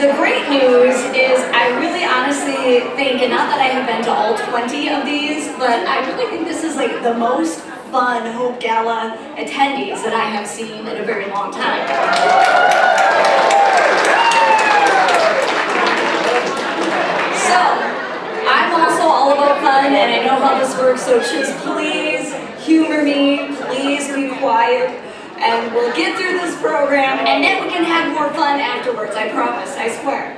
The great news is I really honestly think, and not that I have been to all 20 of these, but I really think this is like the most fun Hope Gala attendees that I have seen in a very long time. So, I'm also all about fun, and I know how this works, so just please humor me, please be quiet, and we'll get through this program, and then we can have more fun afterwards, I promise, I swear.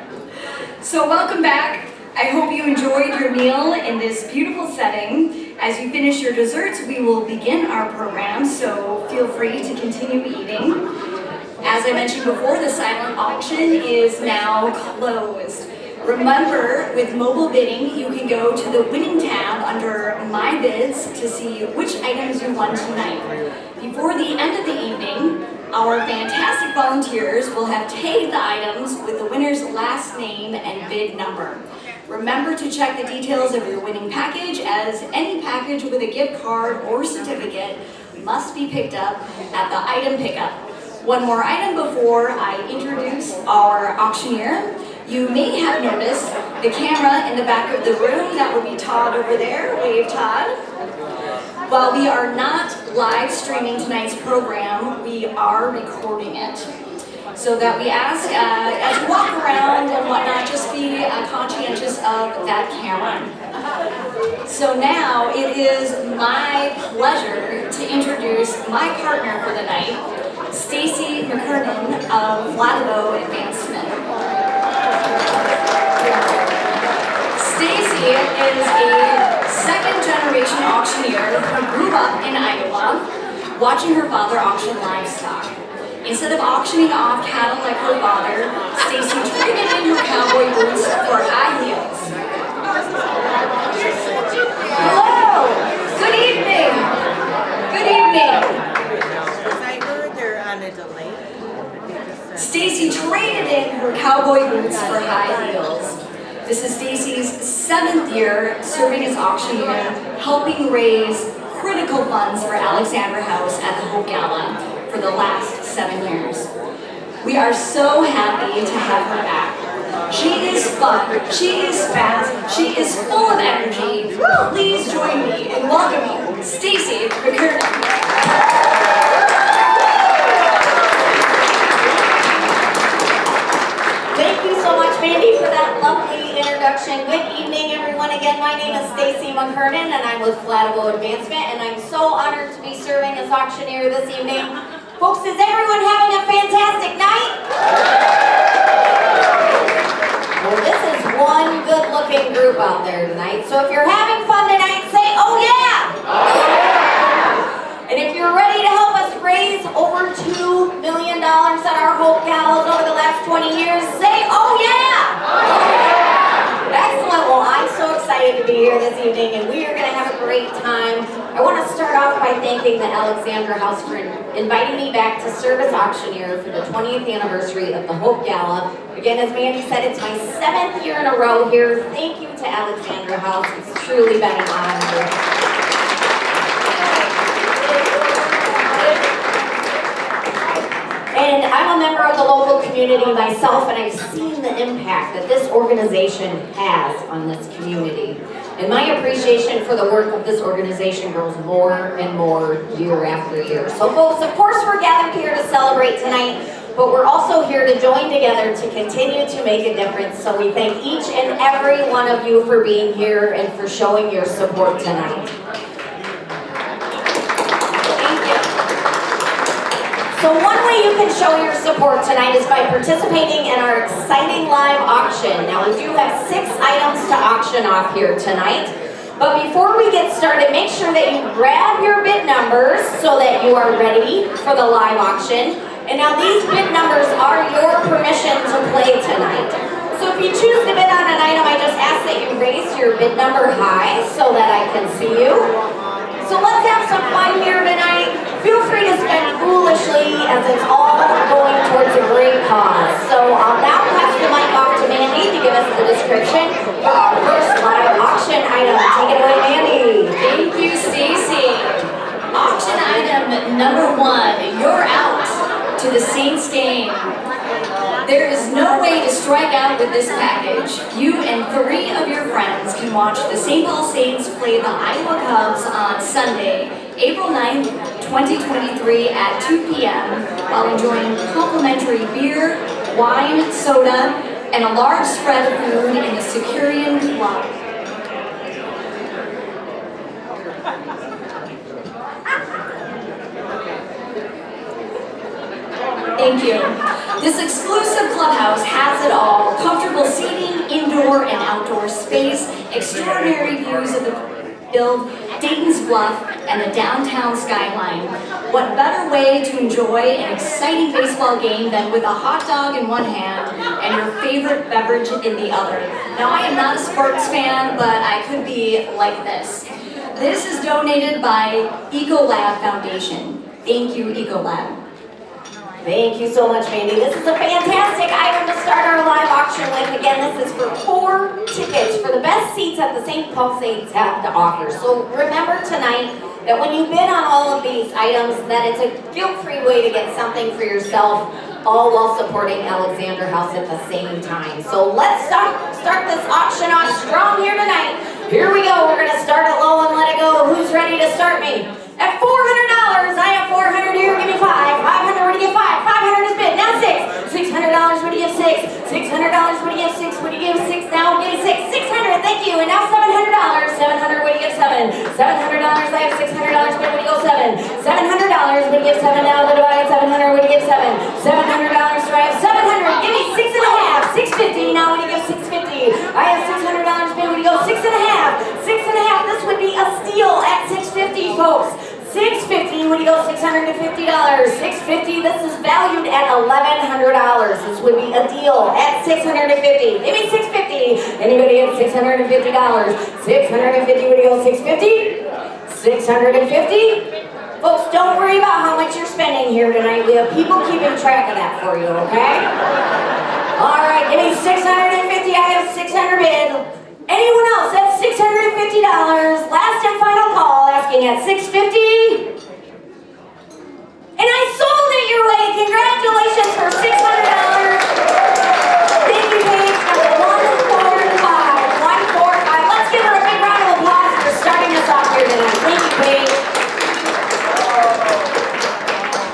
So welcome back. I hope you enjoyed your meal in this beautiful setting. As you finish your desserts, we will begin our program, so feel free to continue eating. As I mentioned before, the silent auction is now closed. Remember, with mobile bidding, you can go to the winning tab under My Bids to see which items you won tonight. Before the end of the evening, our fantastic volunteers will have tagged the items with the winner's last name and bid number. Remember to check the details of your winning package, as any package with a gift card or certificate must be picked up at the item pickup. One more item before I introduce our auctioneer. You may have noticed the camera in the back of the room. That would be Todd over there. Wave, Todd. While we are not live streaming tonight's program, we are recording it. So that we ask, as you walk around and whatnot, just be conscientious of that camera. So now it is my pleasure to introduce my partner for the night, Stacy McKernan of Flatibo Advancement. Stacy is a second-generation auctioneer who grew up in Iowa, watching her father auction livestock. Instead of auctioning off cattle like her father, Stacy traded in her cowboy boots for high heels. Hello! Good evening! Good evening! I heard they're on a delay. Stacy traded in her cowboy boots for high heels. This is Stacy's 7th year serving as auctioneer, helping raise critical funds for Alexandra House at the Hope Gala for the last 7 years. We are so happy to have her back. She is fun, she is fast, she is full of energy. Please join me in welcoming Stacy McKernan. Thank you so much, Mandy, for that lovely introduction. Good evening, everyone. Again, my name is Stacy McKernan, and I'm with Flatibo Advancement, and I'm so honored to be serving as auctioneer this evening. Folks, is everyone having a fantastic night? Well, this is one good-looking group out there tonight, so if you're having fun tonight, say, "Oh yeah!" Oh, yeah! And if you're ready to help us raise over $2 million at our Hope Galas over the last 20 years, say, "Oh yeah!" Oh, yeah! Excellent. Well, I'm so excited to be here this evening, and we are going to have a great time. I want to start off by thanking the Alexandra House for inviting me back to serve as auctioneer for the 20th anniversary of the Hope Gala. Again, as Mandy said, it's my 7th year in a row here. Thank you to Alexandra House. It's truly been an honor. And I'm a member of the local community myself, and I've seen the impact that this organization has on this community. And my appreciation for the work of this organization grows more and more year after year. So folks, of course we're gathered here to celebrate tonight, but we're also here to join together to continue to make a difference. So we thank each and every one of you for being here and for showing your support tonight. So one way you can show your support tonight is by participating in our exciting live auction. Now we do have 6 items to auction off here tonight. But before we get started, make sure that you grab your bid numbers so that you are ready for the live auction. And now these bid numbers are your permission to play tonight. So if you choose to bid on an item, I just ask that you raise your bid number high so that I can see you. So let's have some fun here tonight. Feel free to spend foolishly, as it's all going towards a great cause. So I'll now pass the mic off to Mandy to give us the description for our first live auction item. Take it away, Mandy. Thank you, Stacy. Auction item number 1, you're out to the Saints game. There is no way to strike out with this package. You and 3 of your friends can watch the St. Paul Saints play the Iowa Cubs on Sunday, April 9th, 2023 at 2 p.m. while enjoying complimentary beer, wine, soda, and a large spread of food in the Securian Club. Thank you. This exclusive clubhouse has it all. Comfortable seating, indoor and outdoor space, extraordinary views of the build, Dayton's Bluff, and the downtown skyline. What better way to enjoy an exciting baseball game than with a hot dog in one hand and your favorite beverage in the other. Now, I am not a sports fan, but I could be like this. This is donated by Ecolab Foundation. Thank you, Ecolab. Thank you so much, Mandy. This is a fantastic item to start our live auction with. Again, this is for 4 tickets for the best seats that the St. Paul Saints have to offer. So remember tonight that when you bid on all of these items, that it's a guilt-free way to get something for yourself, all while supporting Alexander House at the same time. So let's start this auction off strong here tonight. Here we go. We're going to start it low and let it go. Who's ready to start me? At $400, I have 400 here. Give me 5. 500, what do you give 5? 500 is bid. Now 6. $600, what do you give 6? $600, what do you give 6? What do you give 6 now? Give me 6. 600, thank you. And now $700. 700, what do you give 7? $700, I have $600, what do you go 7? $700, what do you give 7 now? What do I have 700, what do you give 7? $700, do I have 700? Give me 6 and a half. 650, now what do you give 650? I have $600 bid, what do you go 6 and a half? 6 and a half, this would be a steal at 650, folks. 650, what do you go, $650? 650, this is valued at $1,100. This would be a deal at $650. Give me 650. Anybody at $650? 650, what do you go, 650? 650? Folks, don't worry about how much you're spending here tonight. We have people keeping track of that for you, okay? All right, give me 650. I have 600 bid. Anyone else at $650? Last and final call, asking at $650. And I sold it your way. Congratulations for $600. Thank you, Paige. Number 145. 145. Let's give her a big round of applause for starting us off here tonight. Thank you, Paige.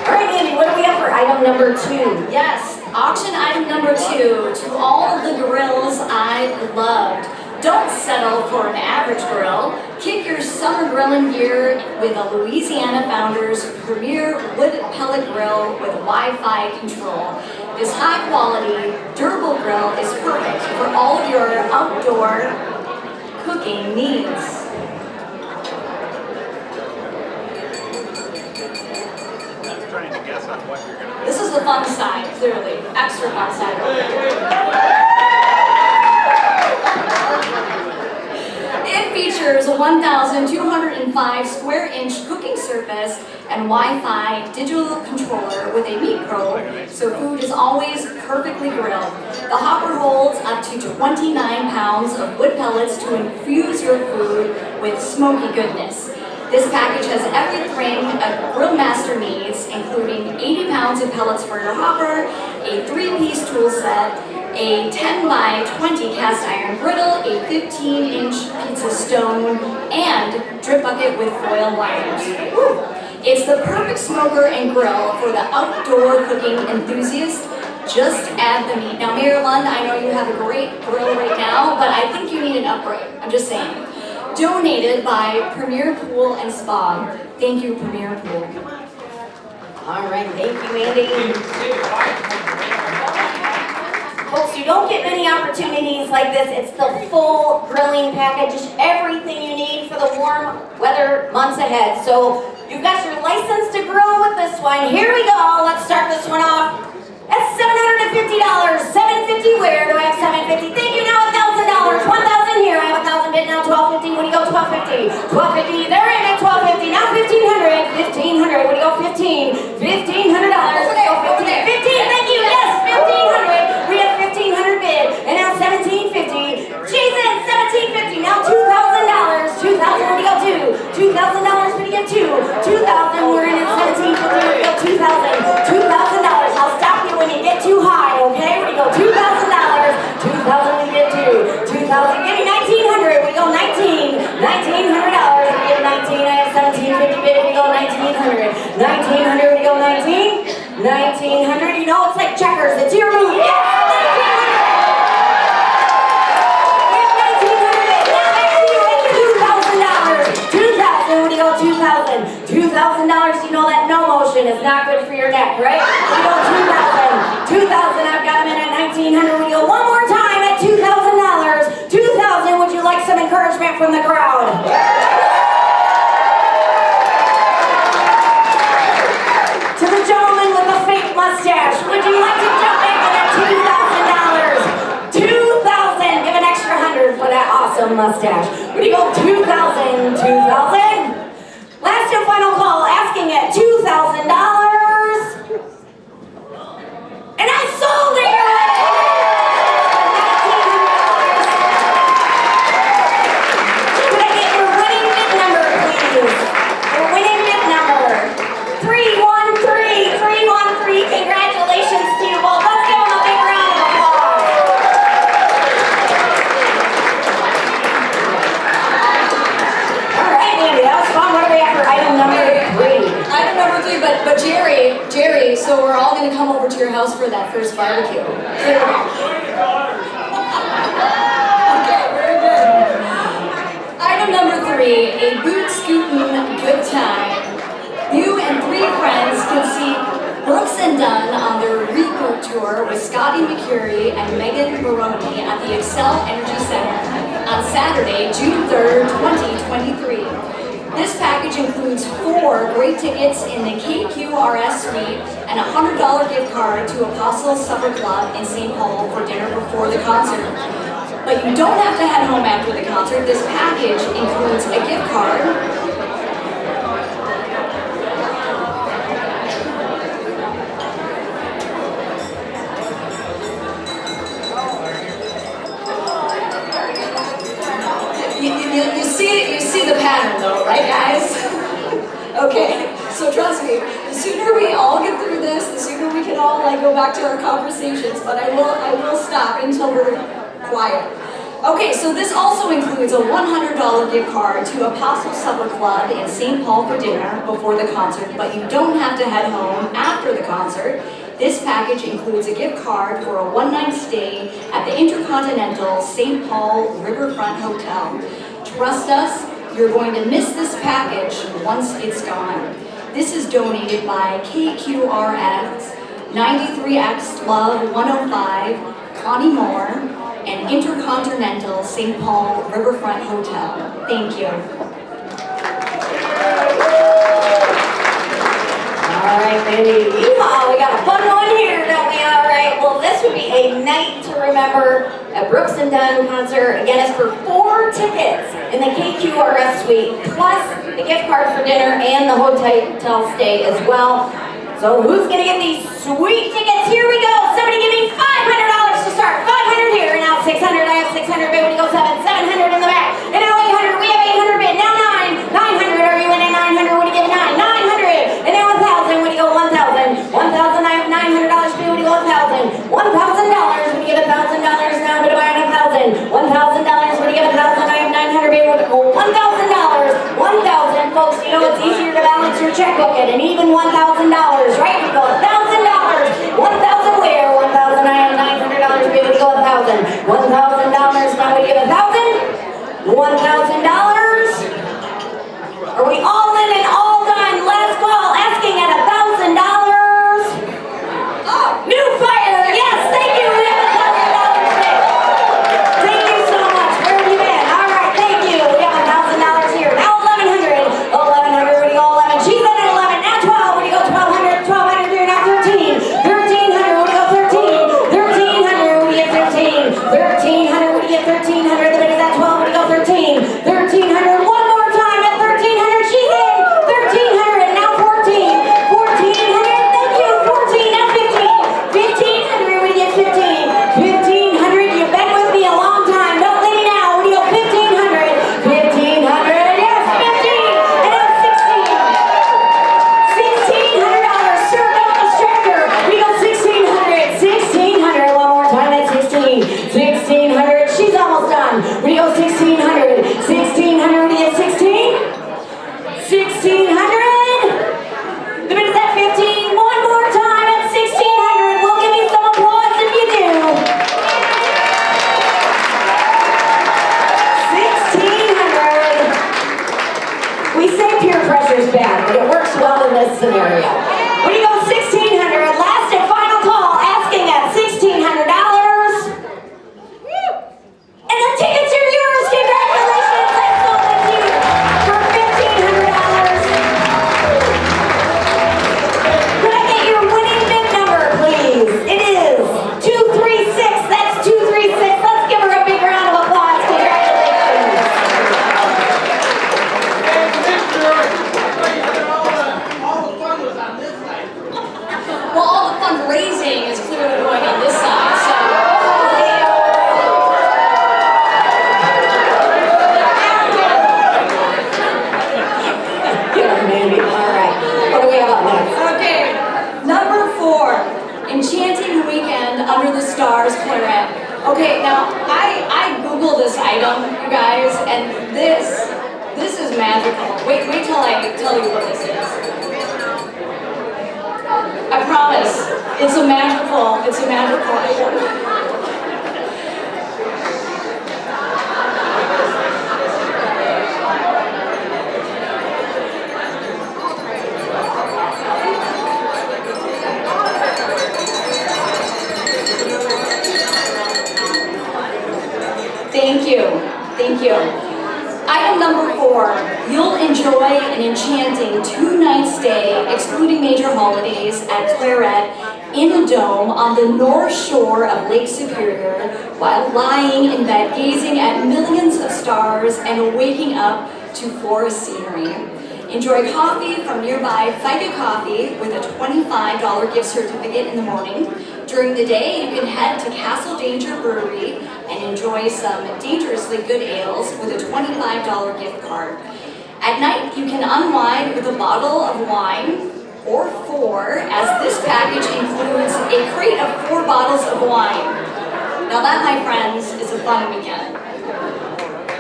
All right, Andy, what do we have for item number 2? Yes, auction item number 2. To all of the grills I loved. Don't settle for an average grill. Kick your summer grilling gear with a Louisiana Founders premier wood pellet grill with Wi-Fi control. This high-quality, durable grill is perfect for all of your outdoor cooking needs. I'm trying to guess on what you're going to do. This is the fun side, clearly. Extra fun side. It features a 1,205 square inch cooking surface and Wi-Fi digital controller with a meat probe, so food is always perfectly grilled. The hopper holds up to 29 pounds of wood pellets to infuse your food with smoky goodness. This package has everything a grill master needs, including 80 pounds of pellets for your hopper, a 3-piece tool set, a 10 by 20 cast iron griddle, a 15-inch pizza stone, and drip bucket with foil liners. Woo. It's the perfect smoker and grill for the outdoor cooking enthusiast. Just add the meat. Now, Mayor Lund, I know you have a great grill right now, but I think you need an upgrade. I'm just saying. Donated by Premier Pool and Spa. Thank you, Premier Pool. All right, thank you, Andy. Folks, you don't get many opportunities like this. It's the full grilling package, everything you need for the warm weather months ahead. So you've got your license to grill with this one. Here we go. Let's start this one off. That's $750. $750 where? Do I have $750? Thank you. Now $1,000. $1,000 here. I have $1,000 bid now. $1,250. What do you go? $1,250. $1,250. They're in at $1,250. Now $1,500. $1,500. What do you go? $1,500. $1,500. What do you go? $1,500. $1,500. Thank you. Yes. $1,500. We have $1,500 bid. And now $1,750. Jason, $1,750. Now $2,000. $2,000. What do you go to? $2,000. What do you get to? $2,000. We're in at $1,750. What do you go? $2,000. $2,000. I'll stop you when you get too high, okay? What do you know, it's like checkers. It's your move. Yes, 1900. We have 1900. Now back to you. It's $2,000. 2,000. What do you go? 2,000. $2,000. You know that no motion is not good for your neck, right? We go 2,000. 2,000. I've got them in at 1,900. We go one more time at $2,000. 2,000. Would you like some encouragement from the crowd? To the gentleman with the fake mustache, would you like to jump in for that $2,000? 2,000. Give an extra 100 for that awesome mustache. Would you go 2,000? 2,000? Last and final call, asking at $2,000. And I sold it! Could I get your winning bid number, please? Your winning bid number. 313. 313. Congratulations to you both. Let's give them a big round of applause. All right, Andy, that was fun. What do we have for item number 3? Item number 3, but Jerry, so we're all gonna come over to your house for that first barbecue. Okay, very good. Item number 3, a boot scootin' good time. You and 3 friends can see Brooks and Dunn on their Rico tour with Scotty McCurry and Megan Baroni at the Excel Energy Center on Saturday, June 3rd, 2023. This package includes 4 great tickets in the KQRS suite and a $100 gift card to Apostles Supper Club in St. Paul for dinner before the concert. But you don't have to head home after the concert. This package includes a gift card, you see the pattern though, right guys? Okay, so trust me, the sooner we all get through this, the sooner we can all go back to our conversations, but I will stop until we're quiet. Okay, so this also includes a $100 gift card to Apostle Supper Club in St. Paul for dinner before the concert, but you don't have to head home after the concert. This package includes a gift card for a one-night stay at the Intercontinental St. Paul Riverfront Hotel. Trust us, you're going to miss this package once it's gone. This is donated by KQRS, 93X Love 105, Connie Moore, and Intercontinental St. Paul Riverfront Hotel. Thank you. All right, baby. Yeehaw, we got a fun one here, don't we? All right, well, this would be a night to remember at Brooks and Dunn concert. Again, it's for 4 tickets in the KQRS suite, plus the gift card for dinner and the hotel stay as well. So who's gonna get these sweet tickets? Here we go. Somebody give me $500 to start. 500 here, and now 600. I have 600 bid. When you go 700 in the back. And now 800. We have 800 bid. Now 900. Are you winning 900? What do you give 900? And now 1,000. When you go 1,000. 1,000. I have $900 bid. When you go 1,000. $1,000. When you get $1,000. Now I'm gonna buy $1,000. $1,000. When you get 1,000. I have 900 bid. When you go $1,000. 1,000. Folks, you know it's easier to balance your checkbook at an even $1,000. Right? We go $1,000. 1,000 where? 1,000. I have $900. Maybe we go 1,000. $1,000. Now we give 1,000. $1,000. Are we all in and all done? Last call. Asking at $1,000. Oh, new fire. Yes, thank you. We have $1,000 today. Thank you so much. Where have you been? All right, thank you. We have $1,000 here. Now 1,100. 1,100. When you go 11. She's in at 11. Now 12. When you go 1,200. 1,200 here. Now 13. 1,300. When you go 13. 1,300. When you get 13. 1,300. Well, all the fundraising is clearly going on this side, so. Get her, Mandy. All right. What do we have up next? Okay, number 4, Enchanting Weekend Under the Stars Claret. Okay, now I googled this item, you guys, and this is magical. Wait till I tell you what this is. I promise, it's a magical item. Thank you. Item number 4, you'll enjoy an enchanting 2-night stay, excluding major holidays, at Claret in a dome on the north shore of Lake Superior while lying in bed gazing at millions of stars and waking up to forest scenery. Enjoy coffee from nearby Fica Coffee with a $25 gift certificate in the morning. During the day, you can head to Castle Danger Brewery and enjoy some dangerously good ales with a $25 gift card. At night, you can unwind with a bottle of wine or 4, as this package includes a crate of 4 bottles of wine. Now that, my friends, is a fun weekend.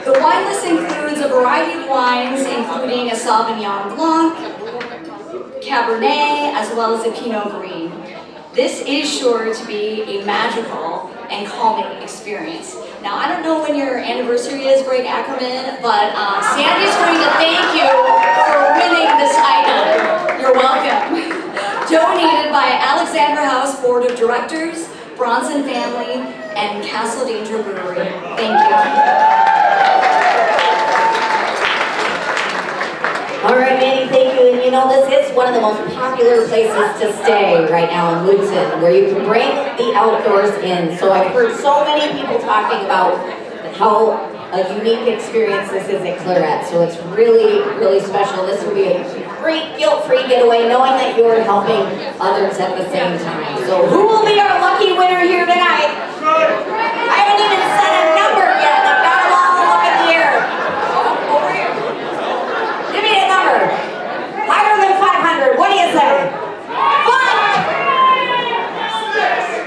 The wine list includes a variety of wines, including a Sauvignon Blanc, Cabernet, as well as a Pinot Gris. This is sure to be a magical and calming experience. Now, I don't know when your anniversary is, Greg Ackerman, but Sandy's going to thank you for winning this item. You're welcome. Donated by Alexandra House Board of Directors, Bronson Family, and Castle Danger Brewery. Thank you. All right, Mandy, thank you. And you know, this is one of the most popular places to stay right now in Woodson, where you can bring the outdoors in. So I've heard so many people talking about how a unique experience this is at Claret. So it's really, really special. This will be a great guilt-free getaway, knowing that you're helping others at the same time. So who will be our lucky winner here tonight? I haven't even said a number yet. I've got them all up in the air. Oh, over here. Give me a number. Higher than 500. What do you say?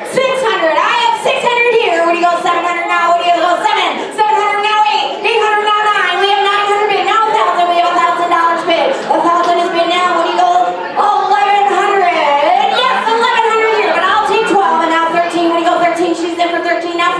600. I have 600 here. What do you go? 700 now. What do you go? 7. 700 now. 8. 800 now. 9. We have 900 bid. Now 1,000. We have $1,000 bid. 1,000 is bid now. What do you go? 1,100. Yes, 1,100 here. But I'll take 12 and now 13. What do you go? 13. She's in for 13 now.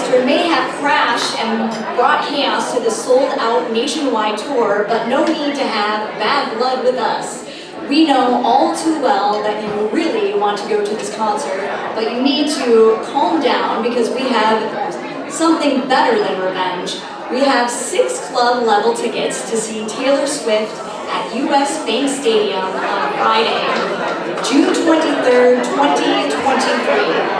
concert may have crashed and brought chaos to the sold-out nationwide tour, but no need to have bad blood with us. We know all too well that you really want to go to this concert, but you need to calm down because we have something better than revenge. We have 6 club-level tickets to see Taylor Swift at US Bank Stadium on Friday, June 23rd, 2023.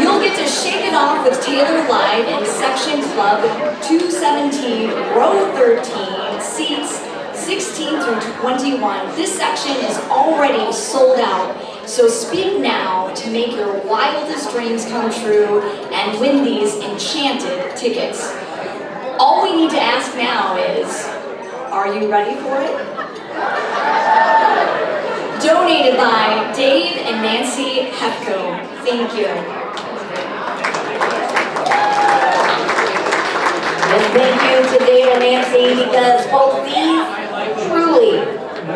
You'll get to shake it off with Taylor live in Section Club 217, row 13, seats 16 through 21. This section is already sold out, so speak now to make your wildest dreams come true and win these enchanted tickets. All we need to ask now is, are you ready for it? Donated by Dave and Nancy Hefko. Thank you. And thank you to Dave and Nancy because folks, these truly,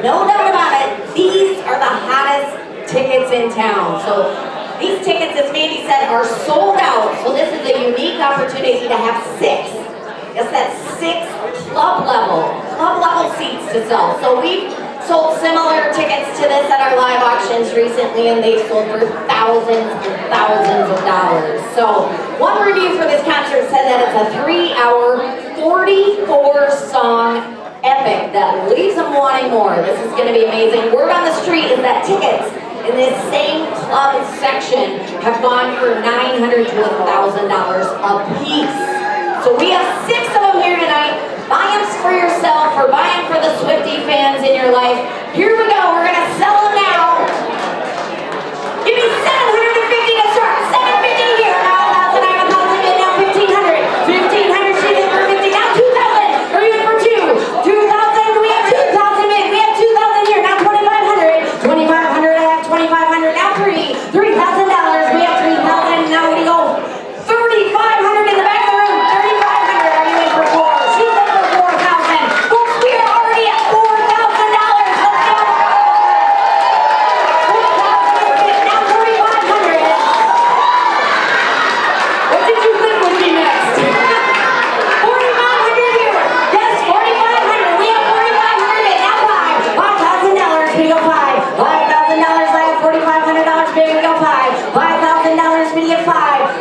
no doubt about it, these are the hottest tickets in town. So these tickets, as Mandy said, are sold out. So this is a unique opportunity to have 6. Yes, that's 6 club level seats to sell. So we've sold similar tickets to this at our live auctions recently, and they sold for thousands and thousands of dollars. So one review for this concert said that it's a 3-hour, 44-song epic that leaves them wanting more. This is going to be amazing. Word on the street is that tickets in this same club section have gone for $900 to $1,000 a piece. So we have 6 of them here tonight. Buy them for yourself or buy them for the Swiftie fans in your life. Here we go. We're going to sell them now. Give me $750 to start. $750 here. Now $1,000, now $1,500. $1,500 she's in for $50. Now $2,000. We're even for 2. $2,000. We have $2,000 in. We have $2,000 here. Now $2,500. $2,500. I have $2,500. Now $3,000. We have $3,000. Now we go. $3,500 in the back of the room. $3,500. Are you in for 4? She's in for 4,000. Folks, we are already at $4,000. Let's go. 4,000 is it. Now 4,500. What did you think would be next? 4,500 here. Yes, 4,500. We have 4,500 in. Now 5,000. We go 5. $5,000. I have $4,500. Baby, we go 5. $5,000. We get 5.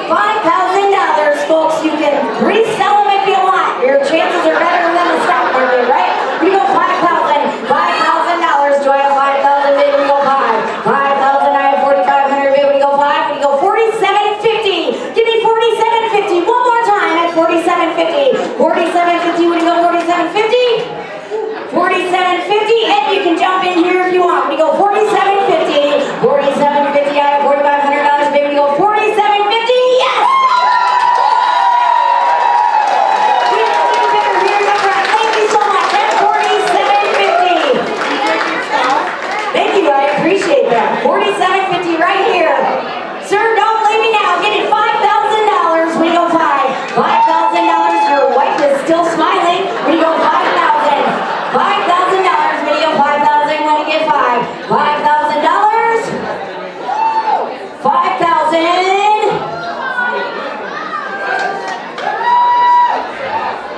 $5,000, folks. You can resell them if you want. Your chances are better than the stock market, right? We go 5,000. $5,000. Do I have 5,000? Baby, we go 5. 5,000. I have 4,500. Baby, we go 5. We go 4,750. Give me 4,750. One more time at 4,750. 4,750. Would you go 4,750? 4,750. And you can jump in here if you want. We go 4,750. 4,750. I have $4,500. Baby, we go 4,750. Yes! We have a little bit here in the front. Thank you so much. That's 4,750. Thank you. I appreciate that. 4,750 right here. Sir, don't leave me now. Give me $5,000. We go 5. $5,000. Your wife is still smiling. We go 5,000. $5,000. We go 5,000. When you get 5. $5,000. 5,000.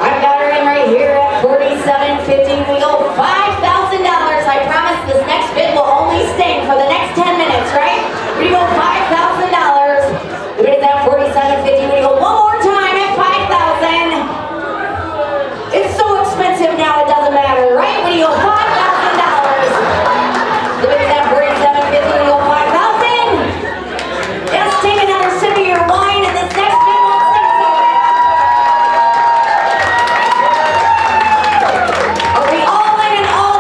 I've got her in right here at 4,750. We go $5,000. I promise this next bid will only sting for the next 10 minutes, right? We go $5,000. We did that 4,750. We go one more time at 5,000. It's so expensive now it doesn't matter, right? We go $5,000. We did that 4,750. We go 5,000. Yes, take another sip of your wine and this next bid won't sting so bad. Are we all in and all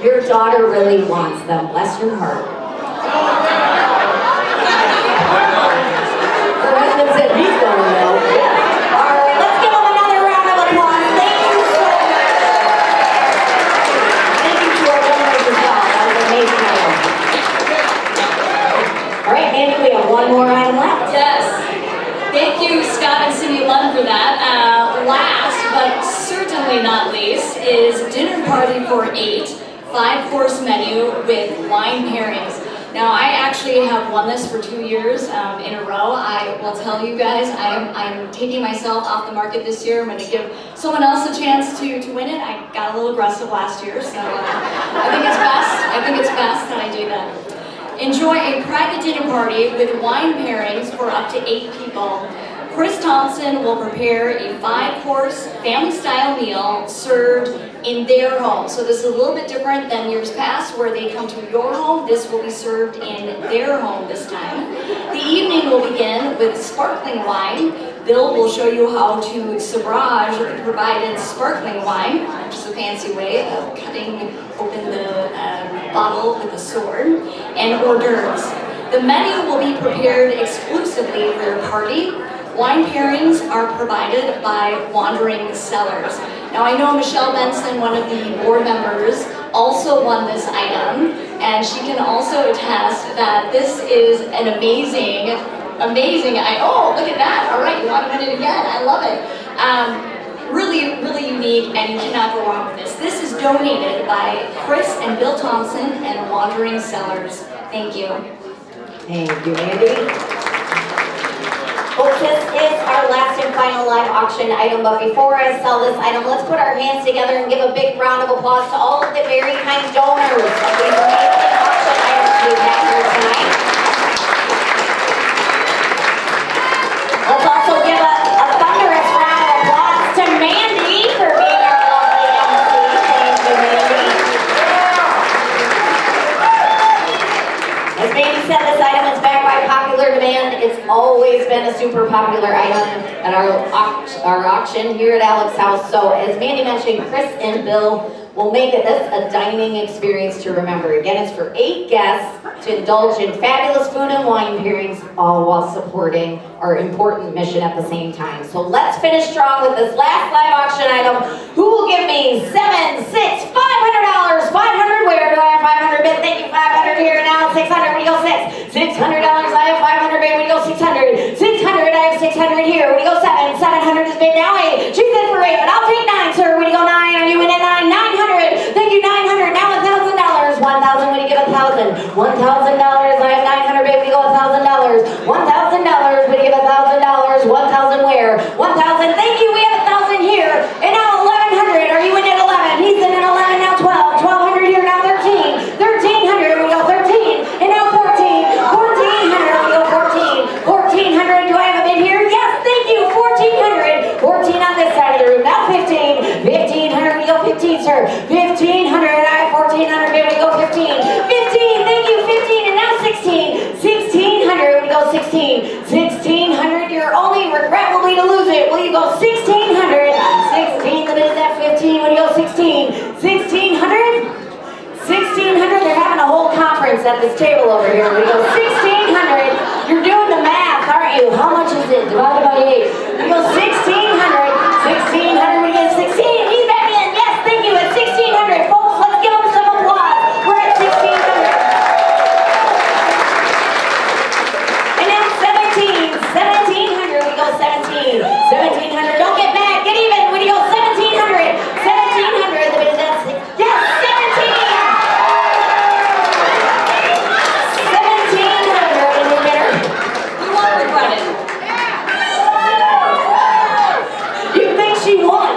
Your daughter really wants them. Bless your heart. Her husband said he's going to know. All right, let's give him another round of applause. Thank you so much. Thank you to our donors as well. That was an amazing item. All right, Mandy, we have one more item left. Yes. Thank you, Scott and Cindy Lund, for that. Last, but certainly not least, is dinner party for 8, 5-course menu with wine pairings. Now, I actually have won this for 2 years in a row. I will tell you guys, I'm taking myself off the market this year. I'm going to give someone else a chance to win it. I got a little aggressive last year, so I think it's best that I do that. Enjoy a private dinner party with wine pairings for up to 8 people. Chris Thompson will prepare a 5-course family-style meal served in their home. So this is a little bit different than years past where they come to your home. This will be served in their home this time. The evening will begin with sparkling wine. Bill will show you how to sabrage the provided sparkling wine, which is a fancy way of cutting open the bottle with a sword, and hors d'oeuvres. The menu will be prepared exclusively for your party. Wine pairings are provided by Wandering Cellars. Now I know Michelle Benson, one of the board members, also won this item, and she can also attest that this is an amazing, oh, look at that. All right, you want to win it again. I love it. Really, really unique, and you cannot go wrong with this. This is donated by Chris and Bill Thompson and Wandering Cellars. Thank you. Thank you, Mandy. Folks, this is our last and final live auction item, but before I sell this item, let's put our hands together and give a big round of applause to all of the very kind donors of these amazing auction items we have here tonight. Let's also give a thunderous round of applause to Mandy for being our lovely MC. Thank you, Mandy. As Mandy said, this item is backed by popular demand. It's always been a super popular item at our auction here at Alex's house. So as Mandy mentioned, Chris and Bill will make this a dining experience to remember. Again, it's for 8 guests to indulge in fabulous food and wine pairings, all while supporting our important mission at the same time. So let's finish strong with this last live auction item. Who will give me $500? $500 where? Do I have 500 bid? Thank you, 500 here now. 600, we go 6. $600, I have 500 bid, we go 600. 600, I have 600 here, we go 7. 700 is bid now 8. She's in for 8, but I'll take 9, sir. We go 9, are you in at 9? 900, thank you, 900, now $1,000. 1,000, when you give 1,000. $1,000, I have 900 bid, we go $1,000. $1,000, when you give $1,000. 1,000 where? 1,000, thank you, we have 1,000 here. And now 1,100, are you in at 11? He's in at 11, now 12. 1,200 here, now 13. 1,300, we go 13. And now 14. 1,400, we go 14. 1,400, do I have a bid here? Yes, thank you, 1,400. 14 on this side of the room, now 15. 1,500, we go 15, sir. 1,500, I have 1,400 bid, we go 15. 15, thank you, 15, and now 16. 1,600, we go 16. 1,600, your only regret will be to lose it. Will you go 1,600? 16, the bid is at 15, when you go 16. 1,600? 1,600, they're having a whole conference at this table over here. We go 1,600, you're doing the math, aren't you? How much is it divided by 8? We go 1,600, 1,600, we get 16, he's back in, yes, thank you, at 1,600, folks, let's give him some applause. We're at 1,600. And now 17, 1,700, we go 17, 1,700, don't get mad, get even, when you go 1,700, 1,700, the bid is at 6, yes, 17. 1,700 in the winner. You won't regret it. You think she won?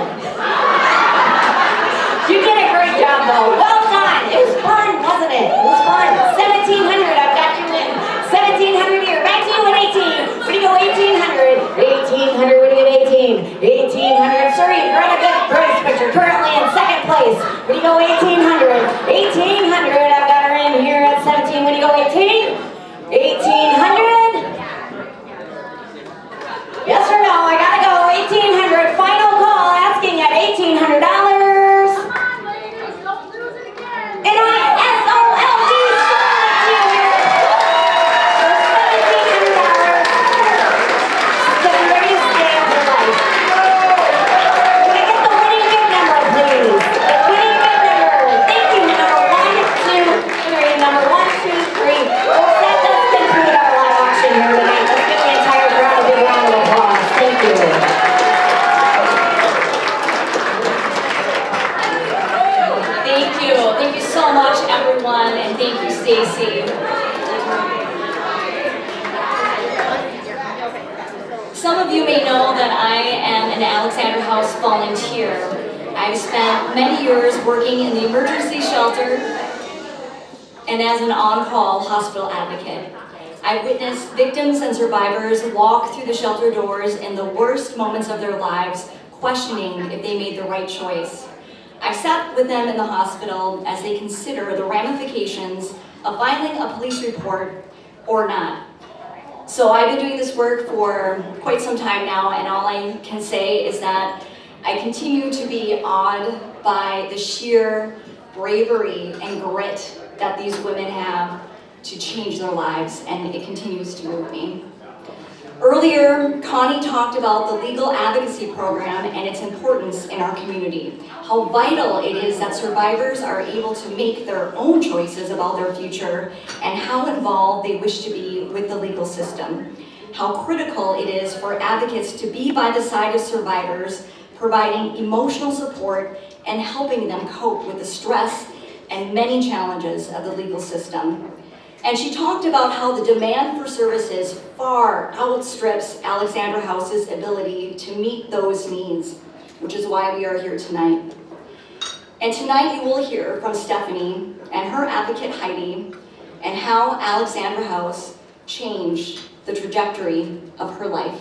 You did a great job though. Well done. It was fun, wasn't it? It was fun. 1,700. I've got you in. 1,700 here. Back to you at 18. Where do you go? 1,800. 1,800. Where do you get 18? 1,800. Sir, you're in a good race, but you're currently in second place. Where do you go? 1,800. 1,800. I've got her in here at 17. Where do you go? 18? 1,800. Yes or no? I gotta go. 1,800. Final call asking at $1,800. And Stacy. Some of you may know that I am an Alexander House volunteer. I've spent many years working in the emergency shelter and as an on-call hospital advocate. I witnessed victims and survivors walk through the shelter doors in the worst moments of their lives, questioning if they made the right choice. I've sat with them in the hospital as they consider the ramifications of filing a police report or not. So I've been doing this work for quite some time now, and all I can say is that I continue to be awed by the sheer bravery and grit that these women have to change their lives, and it continues to move me. Earlier, Connie talked about the legal advocacy program and its importance in our community, how vital it is that survivors are able to make their own choices about their future, and how involved they wish to be with the legal system. How critical it is for advocates to be by the side of survivors, providing emotional support and helping them cope with the stress and many challenges of the legal system. And she talked about how the demand for services far outstrips Alexander House's ability to meet those needs, which is why we are here tonight. And tonight you will hear from Stephanie and her advocate Heidi, and how Alexander House changed the trajectory of her life.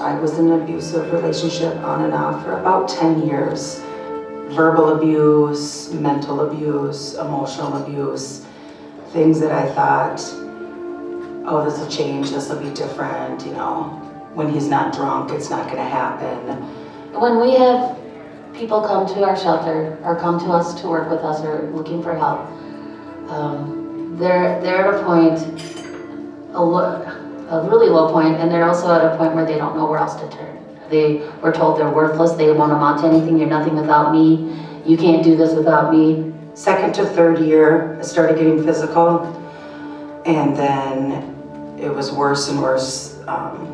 I was in an abusive relationship on and off for about 10 years. Verbal abuse, mental abuse, emotional abuse, things that I thought, oh, this will change, this will be different, you know. When he's not drunk, it's not gonna happen. When we have people come to our shelter or come to us to work with us or looking for help, they're at a point, a really low point, and they're also at a point where they don't know where else to turn. They were told they're worthless, they won't amount to anything, you're nothing without me, you can't do this without me. Second to third year, I started getting physical, and then it was worse and worse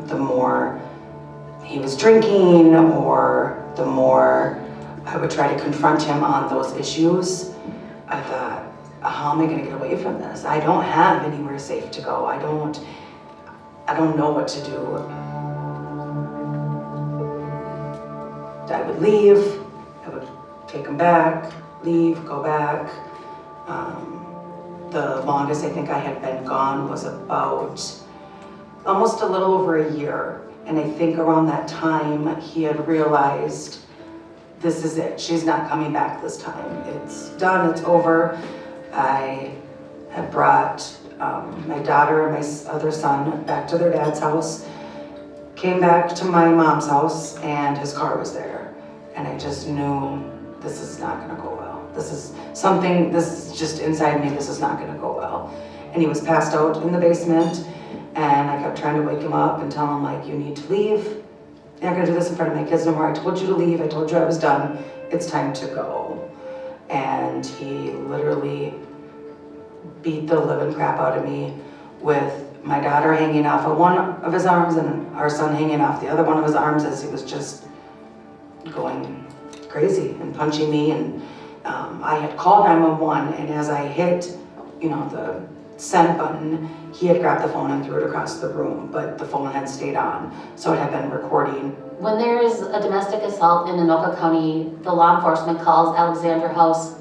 the more he was drinking, or the more I would try to confront him on those issues. I thought, how am I gonna get away from this? I don't have anywhere safe to go. I don't know what to do. I would leave, I would take him back, leave, go back. The longest I think I had been gone was about almost a little over a year. And I think around that time, he had realized, this is it, she's not coming back this time. It's done, it's over. I had brought my daughter and my other son back to their dad's house, came back to my mom's house, and his car was there. And I just knew, this is not gonna go well. This is just inside me, this is not gonna go well. And he was passed out in the basement, and I kept trying to wake him up and tell him, like, you need to leave. You're not gonna do this in front of my kids no more. I told you to leave, I told you I was done. It's time to go. And he literally beat the living crap out of me, with my daughter hanging off of one of his arms and our son hanging off the other one of his arms, as he was just going crazy and punching me. And I had called 911, and as I hit, the send button, he had grabbed the phone and threw it across the room, but the phone had stayed on, so it had been recording. When there is a domestic assault in Anoka County, the law enforcement calls Alexander House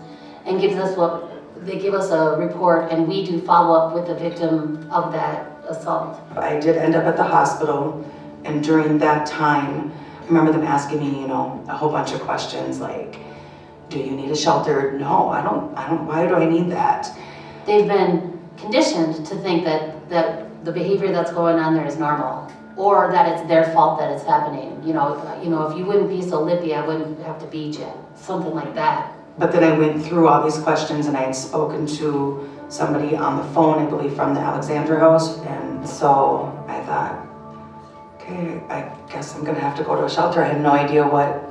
and they give us a report, and we do follow up with the victim of that assault. I did end up at the hospital, and during that time, I remember them asking me, a whole bunch of questions like, do you need a shelter? No, I don't, why do I need that? They've been conditioned to think that the behavior that's going on there is normal, or that it's their fault that it's happening. If you wouldn't be so lippy, I wouldn't have to beat you, something like that. But then I went through all these questions, and I had spoken to somebody on the phone, I believe from the Alexander House, and so I thought, okay, I guess I'm gonna have to go to a shelter. I had no idea what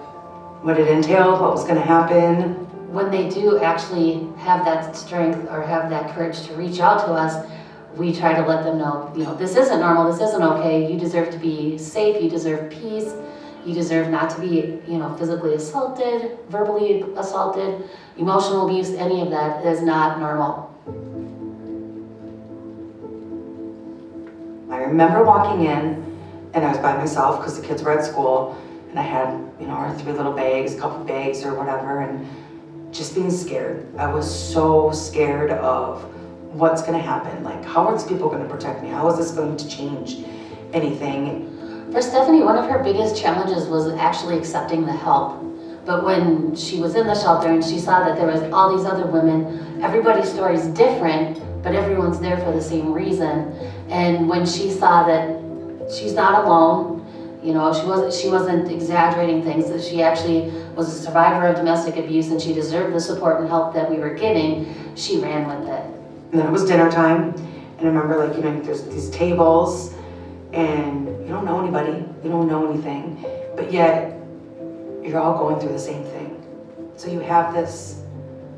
it entailed, what was gonna happen. When they do actually have that strength or have that courage to reach out to us, we try to let them know, this isn't normal, this isn't okay, you deserve to be safe, you deserve peace, you deserve not to be, physically assaulted, verbally assaulted, emotional abuse, any of that is not normal. I remember walking in, and I was by myself because the kids were at school, and I had, our 3 little bags, a couple bags or whatever, and just being scared. I was so scared of what's gonna happen. Like, how are these people gonna protect me? How is this going to change anything? For Stephanie, one of her biggest challenges was actually accepting the help. But when she was in the shelter and she saw that there was all these other women, everybody's story is different, but everyone's there for the same reason. And when she saw that she's not alone, she wasn't exaggerating things, that she actually was a survivor of domestic abuse and she deserved the support and help that we were giving, she ran with it. And then it was dinner time, and I remember there's these tables, and you don't know anybody, you don't know anything, but yet you're all going through the same thing. So you have this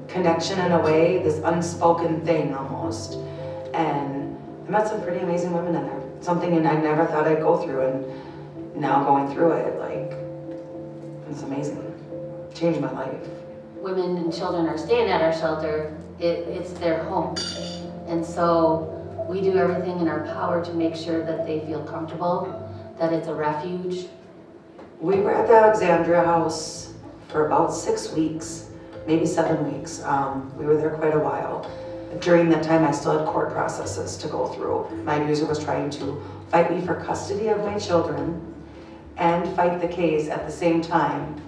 connection in a way, this unspoken thing almost. And I met some pretty amazing women in there. Something I never thought I'd go through, and now going through it, it's amazing. It changed my life. Women and children are staying at our shelter, it's their home. And so we do everything in our power to make sure that they feel comfortable, that it's a refuge. We were at the Alexandria house for about 6 weeks, maybe 7 weeks. We were there quite a while. During that time, I still had court processes to go through. My abuser was trying to fight me for custody of my children and fight the case at the same time.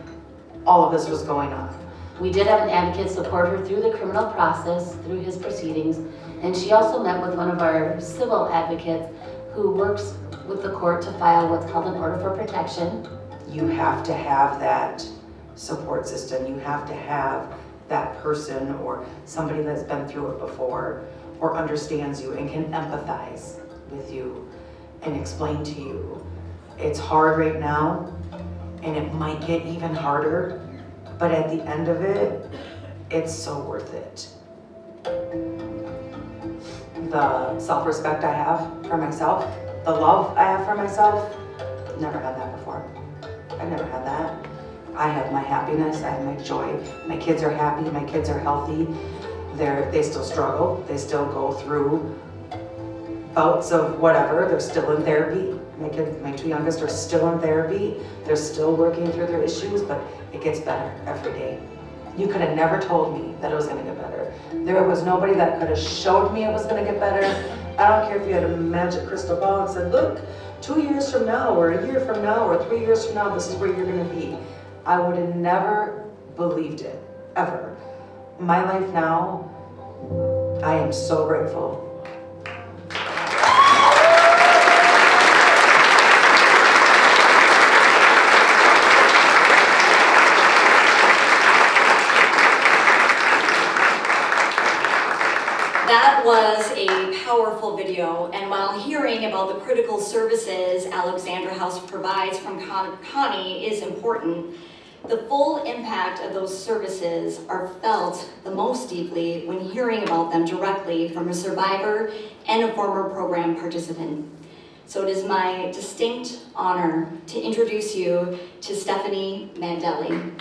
All of this was going on. We did have an advocate support her through the criminal process, through his proceedings, and she also met with one of our civil advocates who works with the court to file what's called an order for protection. You have to have that support system. You have to have that person or somebody that's been through it before or understands you and can empathize with you and explain to you. It's hard right now, and it might get even harder, but at the end of it, it's so worth it. The self-respect I have for myself, the love I have for myself, never had that before. I never had that. I have my happiness, I have my joy. My kids are happy, my kids are healthy. They still struggle, they still go through bouts of whatever, they're still in therapy. My 2 youngest are still in therapy. They're still working through their issues, but it gets better every day. You could have never told me that it was gonna get better. There was nobody that could have showed me it was gonna get better. I don't care if you had a magic crystal ball and said, look, 2 years from now, or a year from now, or 3 years from now, this is where you're gonna be. I would have never believed it, ever. My life now, I am so grateful. That was a powerful video, and while hearing about the critical services Alexandra House provides from Connie is important, the full impact of those services are felt the most deeply when hearing about them directly from a survivor and a former program participant. So it is my distinct honor to introduce you to Stephanie Mandelli.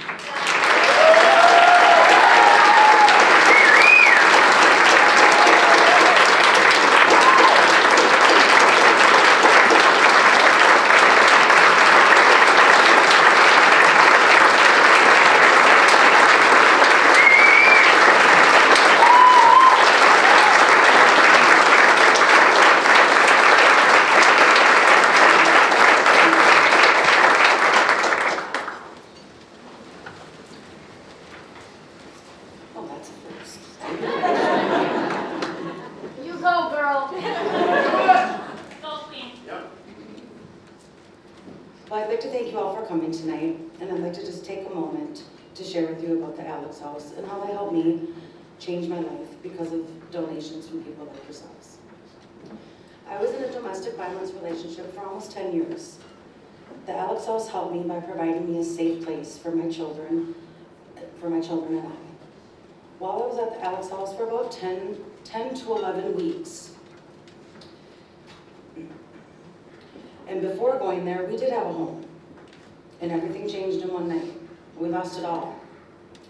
Well, I'd like to thank you all for coming tonight, and I'd like to just take a moment to share with you about the Alex House and how they helped me change my life because of donations from people like yourselves. I was in a domestic violence relationship for almost 10 years. The Alex House helped me by providing me a safe place for my children and I. While I was at the Alex House for about 10 to 11 weeks, And before going there, we did have a home. And everything changed in one night. We lost it all.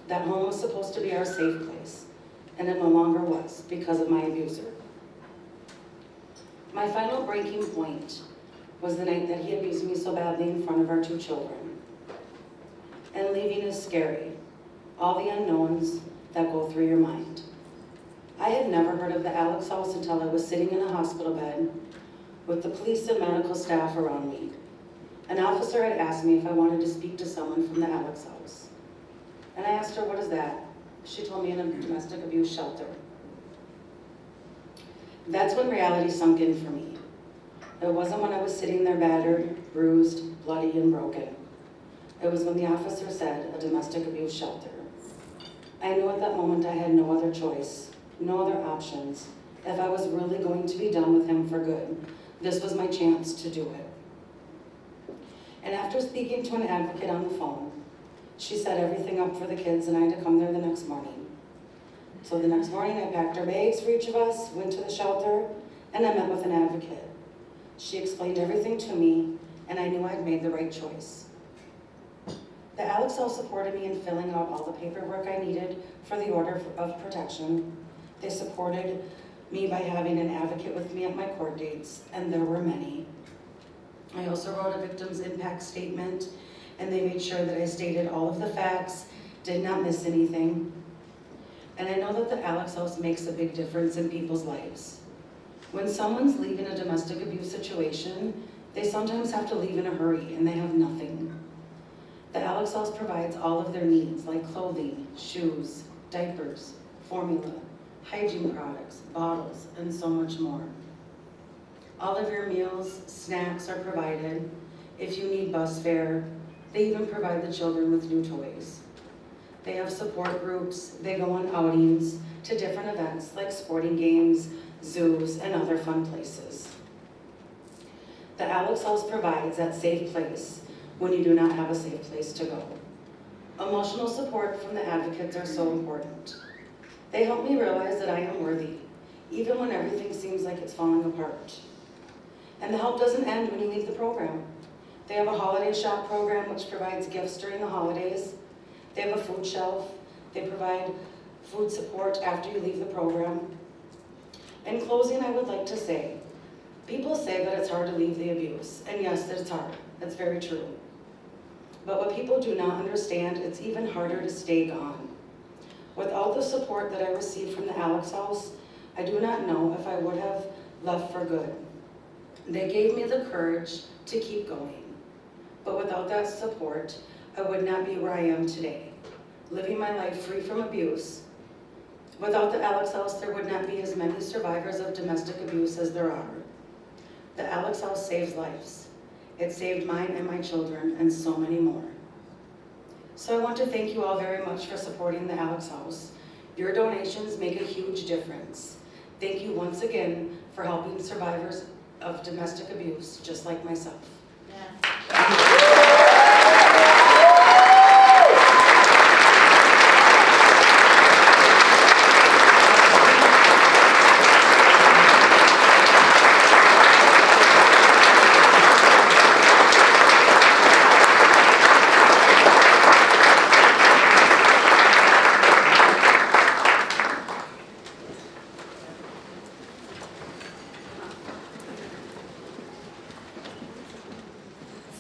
That home was supposed to be our safe place, and it no longer was because of my abuser. My final breaking point was the night that he abused me so badly in front of our 2 children. And leaving is scary. All the unknowns that go through your mind. I had never heard of the Alex House until I was sitting in a hospital bed with the police and medical staff around me. An officer had asked me if I wanted to speak to someone from the Alex House. And I asked her, what is that? She told me in a domestic abuse shelter. That's when reality sunk in for me. It wasn't when I was sitting there battered, bruised, bloody, and broken. It was when the officer said a domestic abuse shelter. I knew at that moment I had no other choice, no other options. If I was really going to be done with him for good, this was my chance to do it. And after speaking to an advocate on the phone, she set everything up for the kids and I had to come there the next morning. So the next morning I packed our bags for each of us, went to the shelter, and I met with an advocate. She explained everything to me and I knew I'd made the right choice. The Alex House supported me in filling out all the paperwork I needed for the order of protection. They supported me by having an advocate with me at my court dates, and there were many. I also wrote a victim's impact statement, and they made sure that I stated all of the facts, did not miss anything. And I know that the Alex House makes a big difference in people's lives. When someone's leaving a domestic abuse situation, they sometimes have to leave in a hurry and they have nothing. The Alex House provides all of their needs like clothing, shoes, diapers, formula, hygiene products, bottles, and so much more. All of your meals, snacks are provided. If you need bus fare, they even provide the children with new toys. They have support groups, they go on outings to different events like sporting games, zoos, and other fun places. The Alex House provides that safe place when you do not have a safe place to go. Emotional support from the advocates are so important. They help me realize that I am worthy, even when everything seems like it's falling apart. And the help doesn't end when you leave the program. They have a holiday shop program which provides gifts during the holidays. They have a food shelf. They provide food support after you leave the program. In closing, I would like to say, people say that it's hard to leave the abuse, and yes, that it's hard. That's very true. But what people do not understand, it's even harder to stay gone. Without the support that I received from the Alex House, I do not know if I would have left for good. They gave me the courage to keep going. But without that support, I would not be where I am today, living my life free from abuse. Without the Alex House, there would not be as many survivors of domestic abuse as there are. The Alex House saves lives. It saved mine and my children, and so many more. So I want to thank you all very much for supporting the Alex House. Your donations make a huge difference. Thank you once again for helping survivors of domestic abuse, just like myself.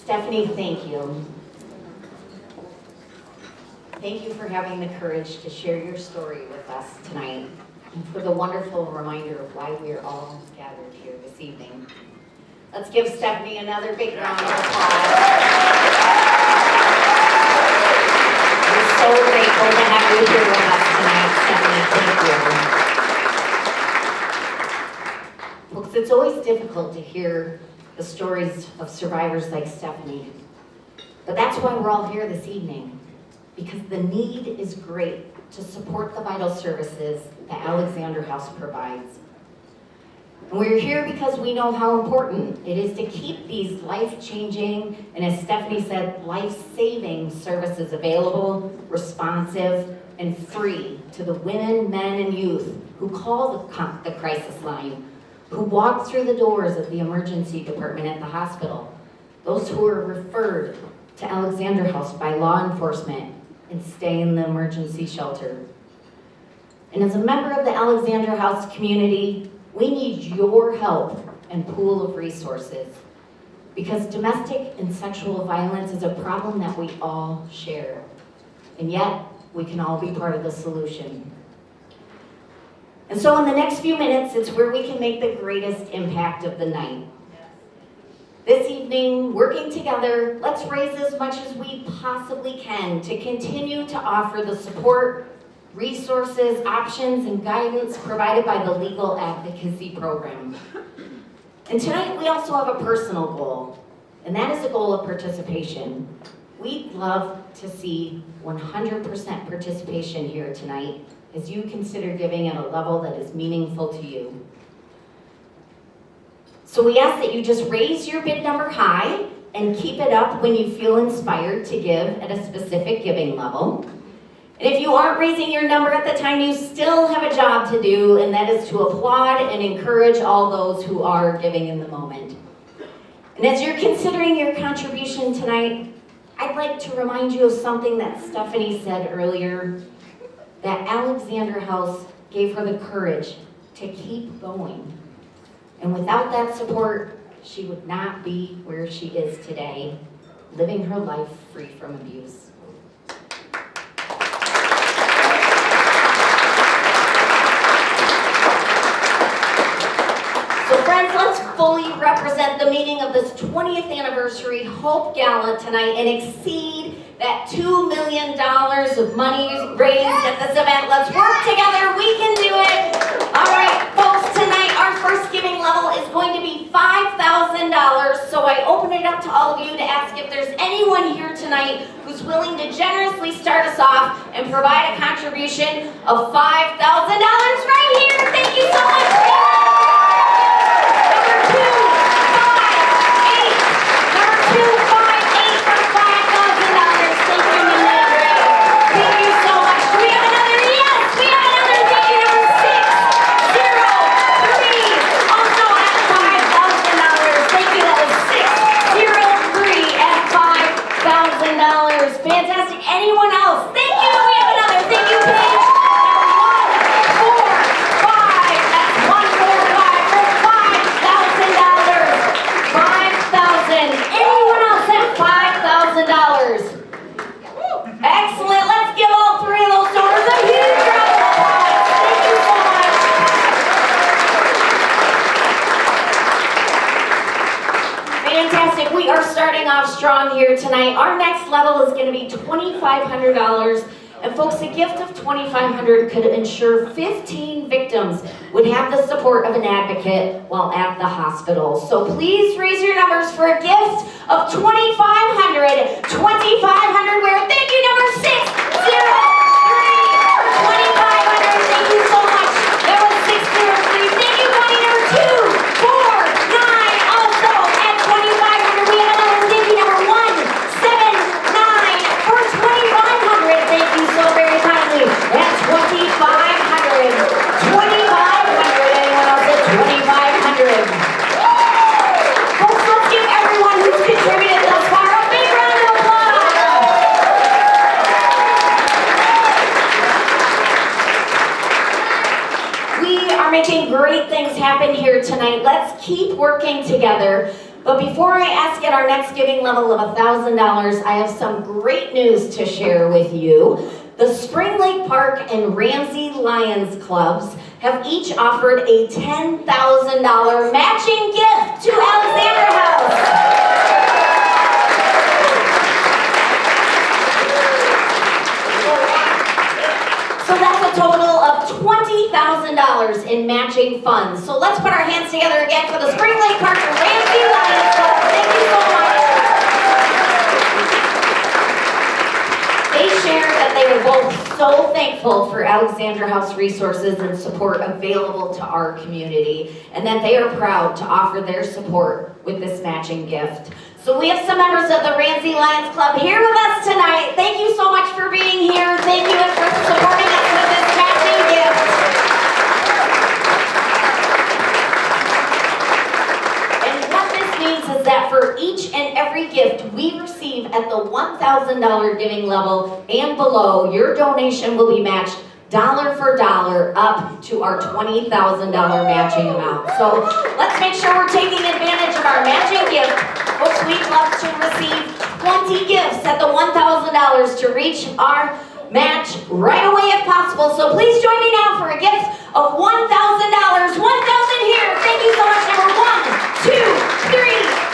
Stephanie, thank you. Thank you for having the courage to share your story with us tonight and for the wonderful reminder of why we are all gathered here this evening. Let's give Stephanie another big round of applause. We're so grateful to have you here with us tonight, Stephanie. Thank you. Folks, it's always difficult to hear the stories of survivors like Stephanie. But that's why we're all here this evening, because the need is great to support the vital services that Alexander House provides. And we're here because we know how important it is to keep these life-changing, and as Stephanie said, life-saving services available, responsive, and free to the women, men, and youth who call the crisis line who walk through the doors of the emergency department at the hospital, those who are referred to Alexander House by law enforcement and stay in the emergency shelter. And as a member of the Alexander House community, we need your help and pool of resources, because domestic and sexual violence is a problem that we all share, and yet we can all be part of the solution. And so in the next few minutes, it's where we can make the greatest impact of the night. This evening, working together, let's raise as much as we possibly can to continue to offer the support, resources, options, and guidance provided by the Legal Advocacy Program. And tonight, we also have a personal goal, and that is a goal of participation. We'd love to see 100% participation here tonight as you consider giving at a level that is meaningful to you. So we ask that you just raise your bid number high and keep it up when you feel inspired to give at a specific giving level. And if you aren't raising your number at the time, you still have a job to do, and that is to applaud and encourage all those who are giving in the moment. And as you're considering your contribution tonight, I'd like to remind you of something that Stephanie said earlier, that Alexander House gave her the courage to keep going. And without that support, she would not be where she is today, living her life free from abuse. So friends, let's fully represent the meaning of this 20th anniversary Hope Gala tonight and exceed that $2 million of money raised at this event. Let's work together. We can do it. All right, folks, tonight our first giving level is going to be $5,000. So I open it up to all of you to ask if there's anyone here tonight who's willing to generously start us off and provide a contribution of $5,000 right here. Thank you so much. Fantastic. Anyone else? Thank you. We have another. Thank you, Paige. 1, 4, 5. That's 1, 4, 5 for $5,000. $5,000. Anyone else at $5,000? Excellent. Let's give all three of those donors a huge round of applause. Thank you so much. Fantastic. We are starting off strong here tonight. Our next level is going to be $2,500. And folks, a gift of $2,500 could ensure 15 victims would have the support of an advocate while at the hospital. So please raise your numbers for a gift of $2,500. $2,500 where? Thank you, number 603. $2,500. Thank you so much. That was 603. Thank you, buddy. Number 249. Also at $2,500. We have another thank you, number 179 for $2,500. Thank you so very kindly. That's $2,500. $2,500. Anyone else at $2,500? Folks, let's give everyone who's contributed thus far a big round of applause. We are making great things happen here tonight. Let's keep working together. But before I ask at our next giving level of $1,000, I have some great news to share with you. The Spring Lake Park and Ramsey Lions Clubs have each offered a $10,000 matching gift to Alexander House. So that's a total of $20,000 in matching funds. So let's put our hands together again for the Spring Lake Park and Ramsey Lions Club. Thank you so much. They shared that they were both so thankful for Alexander House resources and support available to our community, and that they are proud to offer their support with this matching gift. So we have some members of the Ramsey Lions Club here with us tonight. Thank you so much for being here. Thank you for supporting us with this matching gift. gift we receive at the $1,000 giving level and below, your donation will be matched dollar for dollar up to our $20,000 matching amount. So let's make sure we're taking advantage of our matching gift. Folks, we'd love to receive 20 gifts at the $1,000 to reach our match right away if possible. So please join me now for a gift of $1,000. 1,000 here. Thank you so much. Number 1, 2, 3.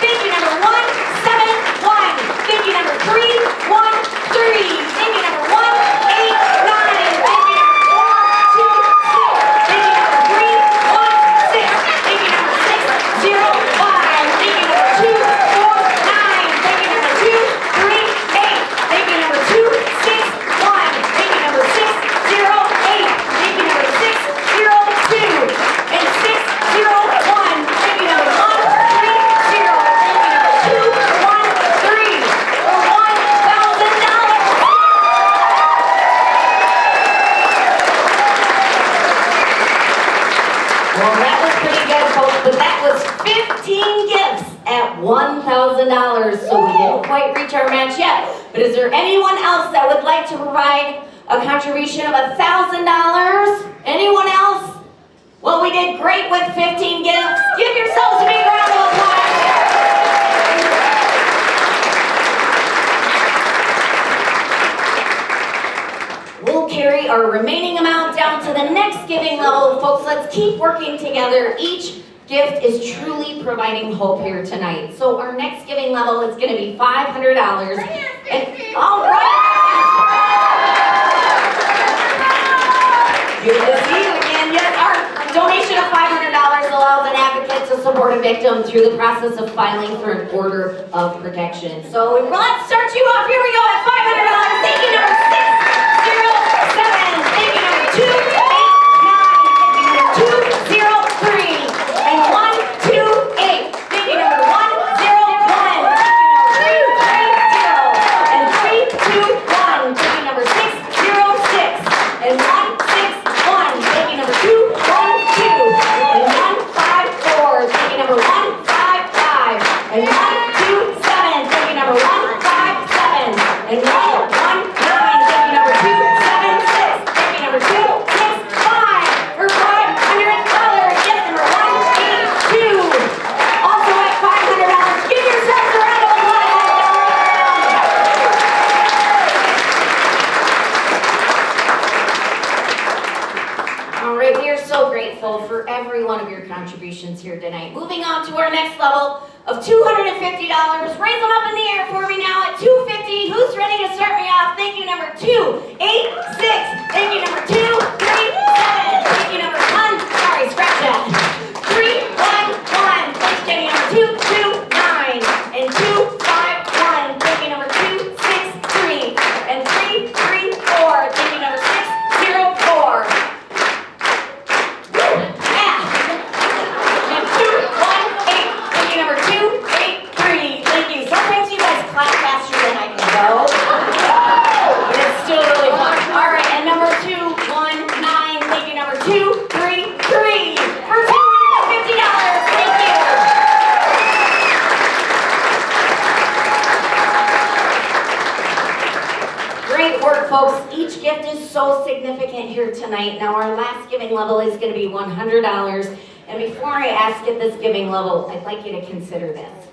Thank you. Number 171. Thank you. Number 313. Thank you. Number 189. Thank you. Number 426. Thank you. Number 316. Thank you. Number 605. Thank you. Number 249. Thank you. Number 238. Thank you. Number 261. Thank you. Number 608. Thank you. Number 602 and 601. Thank you. Number 130. Thank you. Number 213 for $1,000. Well, that was pretty good, folks, but that was 15 gifts at $1,000, so we didn't quite reach our match yet. But is there anyone else that would like to provide a contribution of $1,000? Anyone else? Well, we did great with 15 gifts. Give yourselves a big round of applause. We'll carry our remaining amount down to the next giving level. Folks, let's keep working together. Each gift is truly providing hope here tonight. So our next giving level is going to be $500. And all right. Good to see you again. Yes, our donation of $500 allows an advocate to support a victim through the process of filing for an order of protection. So let's start you off. Here we go at $500. Thank you, number 607. Thank you, number 289. Thank you, number 203. And 128. Thank you, number 101. Thank you, number 330. And 321. Thank you, number 606. And 161. Thank you, number 212. And 154. Thank you, number 155. And 127. Thank you, number 157. And 119. Thank you, number 276. Thank you, number 265. For $500. Yes, number 182. Also at $500. Give yourselves a round of applause. All right, we are so grateful for every one of your contributions here tonight. Moving on to our next level of $250. Raise them up in the air for me now at $250. Who's ready to start me off? Thank you, number 286. Thank you, number 237. Thank you, number 1. Sorry, scratch that. 311. Thanks, Jenny, number 229. And 251. Thank you, number 263. And 334. Thank you, number 604. And 218. Thank you, number 283. Thank you. Sometimes you guys clap faster than I can go. But it's still really fun. All right, and number 219. Thank you, number 233. For $250. Thank you. Great work, folks. Each gift is so significant here tonight. Now, our last giving level is going to be $100. And before I ask at this giving level, I'd like you to consider this.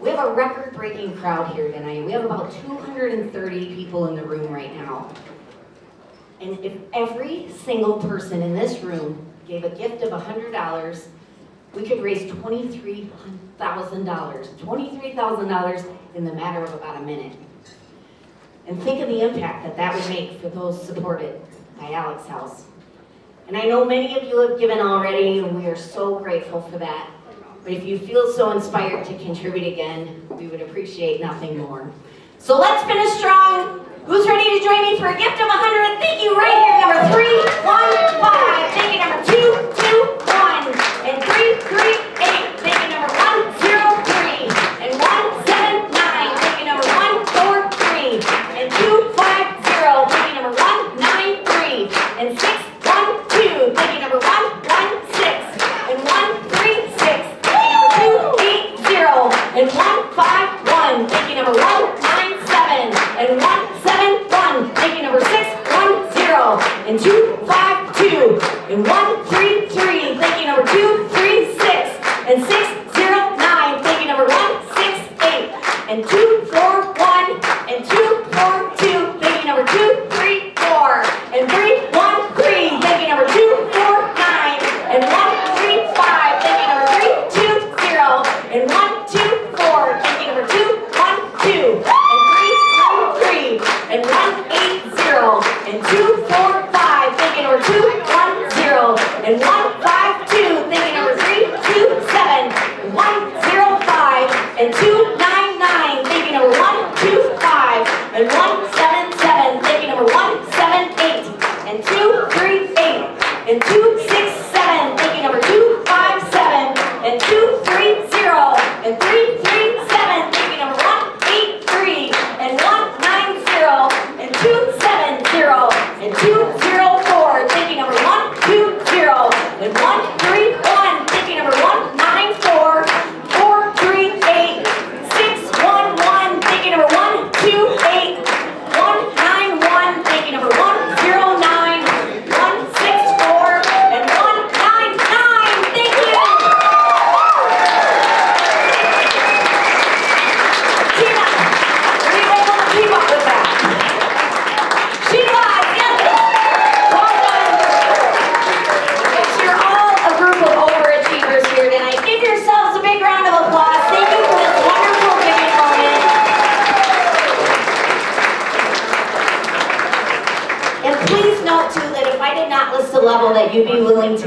We have a record-breaking crowd here tonight. We have about 230 people in the room right now. And if every single person in this room gave a gift of $100, we could raise $23,000. $23,000 in the matter of about a minute. And think of the impact that that would make for those supported by Alex House. And I know many of you have given already, and we are so grateful for that. But if you feel so inspired to contribute again, we would appreciate nothing more. So let's finish strong. Who's ready to join me for a gift of $100? Thank you, right here, number 315. Thank you, number 221. And 338. Thank you, number 103. And 179. Thank you, number 143. And 250. Thank you, number 193. And 612. Thank you, number 116. And 136. Thank you, number 280. And 150.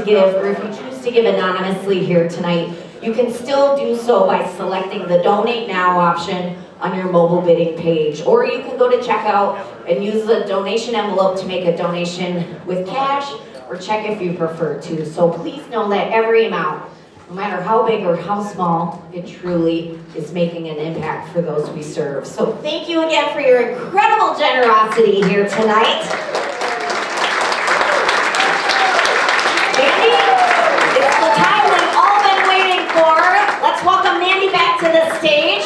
give, or if you choose to give anonymously here tonight, you can still do so by selecting the Donate Now option on your mobile bidding page. Or you can go to checkout and use the donation envelope to make a donation with cash or check if you prefer to. So please know that every amount, no matter how big or how small, it truly is making an impact for those we serve. So thank you again for your incredible generosity here tonight. Mandy, it's the time we've all been waiting for. Let's welcome Mandy back to the stage.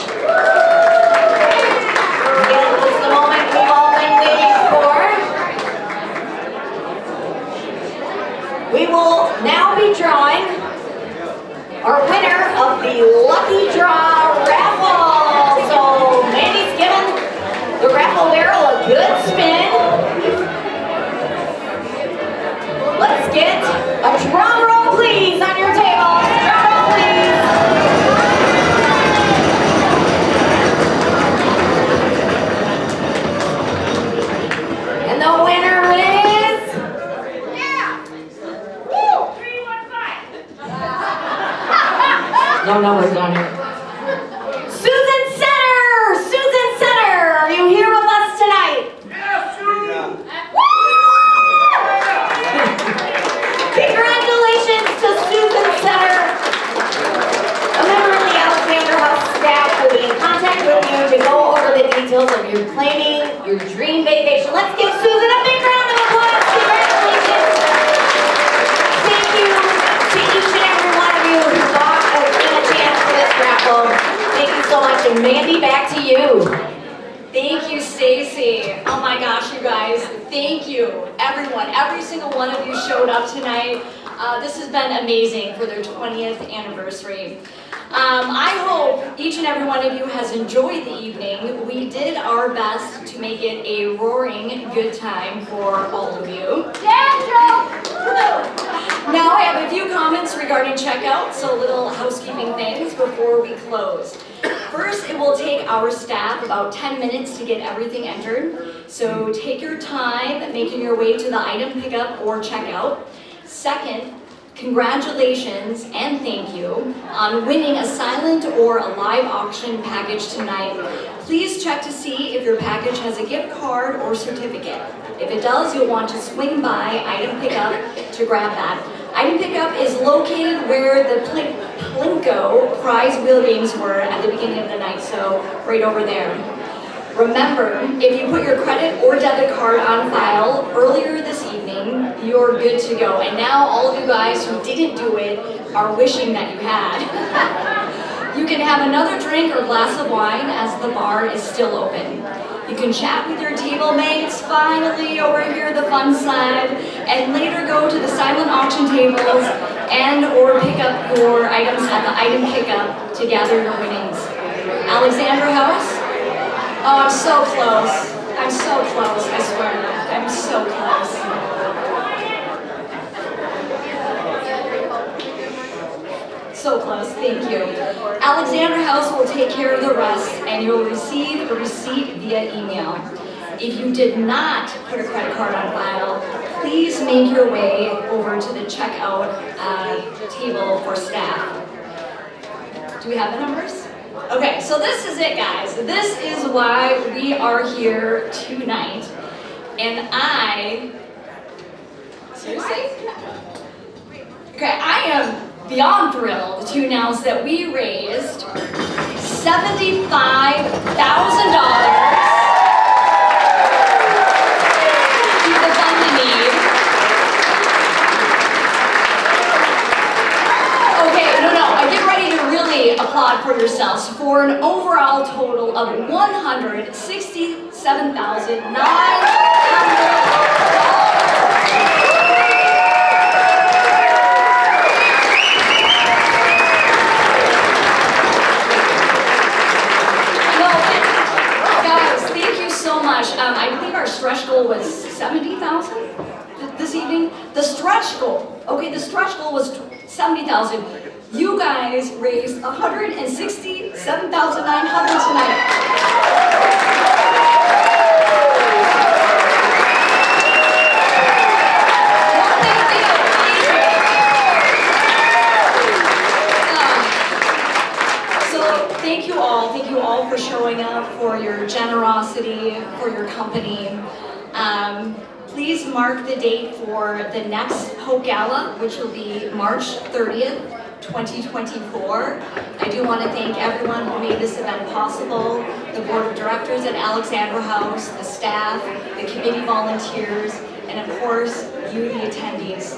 Again, this is the moment we've all been waiting for. We will now be drawing our winner of the Lucky Draw raffle. So Mandy's giving the raffle barrel a good spin. Let's get a drum roll, please, on your table. Drum roll, please. And the winner is... No numbers on here. Susan Center! Susan Center! Are you here with us tonight? Yes, Susan! Congratulations to Susan Center. A member of the Alexander House staff will be in contact with you to go over the details of your planning, your dream vacation. Let's give Susan a big round of applause. Congratulations. Thank you to each and every one of you who got a chance for this raffle. Thank you so much. And Mandy, back to you. Thank you, Stacy. Oh my gosh, you guys, thank you, everyone. Every single one of you showed up tonight. This has been amazing for their 20th anniversary. I hope each and every one of you has enjoyed the evening. We did our best to make it a roaring good time for all of you. Now I have a few comments regarding checkout, so little housekeeping things before we close. First, it will take our staff about 10 minutes to get everything entered, so take your time making your way to the item pickup or checkout. Second, congratulations and thank you on winning a silent or a live auction package tonight. Please check to see if your package has a gift card or certificate. If it does, you'll want to swing by item pickup to grab that. Item pickup is located where the Plinko prize wheel games were at the beginning of the night, so right over there. Remember, if you put your credit or debit card on file earlier this evening, you're good to go. And now all of you guys who didn't do it are wishing that you had. You can have another drink or glass of wine as the bar is still open. You can chat with your table mates, finally over here the fun side, and later go to the silent auction tables and or pick up your items at the item pickup to gather your winnings. Alexander House? Oh, I'm so close. I'm so close, I swear. I'm so close. So close, thank you. Alexander House will take care of the rest and you'll receive a receipt via email. If you did not put a credit card on file, please make your way over to the checkout table for staff. Do we have the numbers? Okay, so this is it, guys. This is why we are here tonight. And seriously? Okay, I am beyond thrilled to announce that we raised $75,000 to the fund in need. Okay, no, get ready to really applaud for yourselves for an overall total of $167,900. I believe our stretch goal was 70,000 this evening. The stretch goal, okay, the stretch goal was 70,000. You guys raised 167,900 tonight. Well, thank you. for showing up, for your generosity, for your company. Please mark the date for the next Hope Gala, which will be March 30th, 2024. I do want to thank everyone who made this event possible, the board of directors at Alexandra House, the staff, the committee volunteers, and of course, you, the attendees.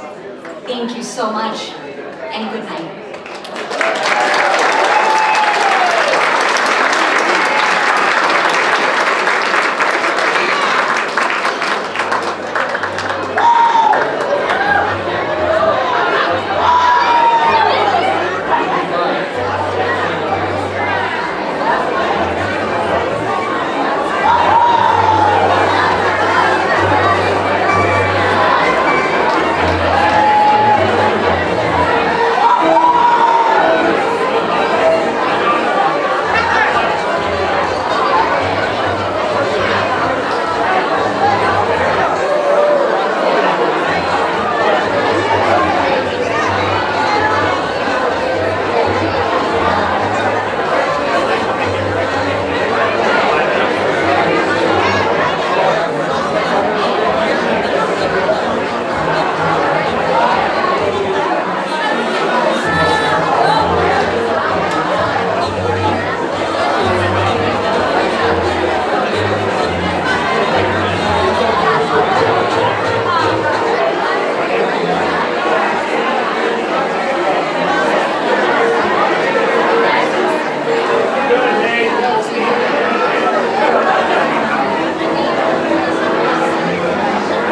Thank you so much, and good night.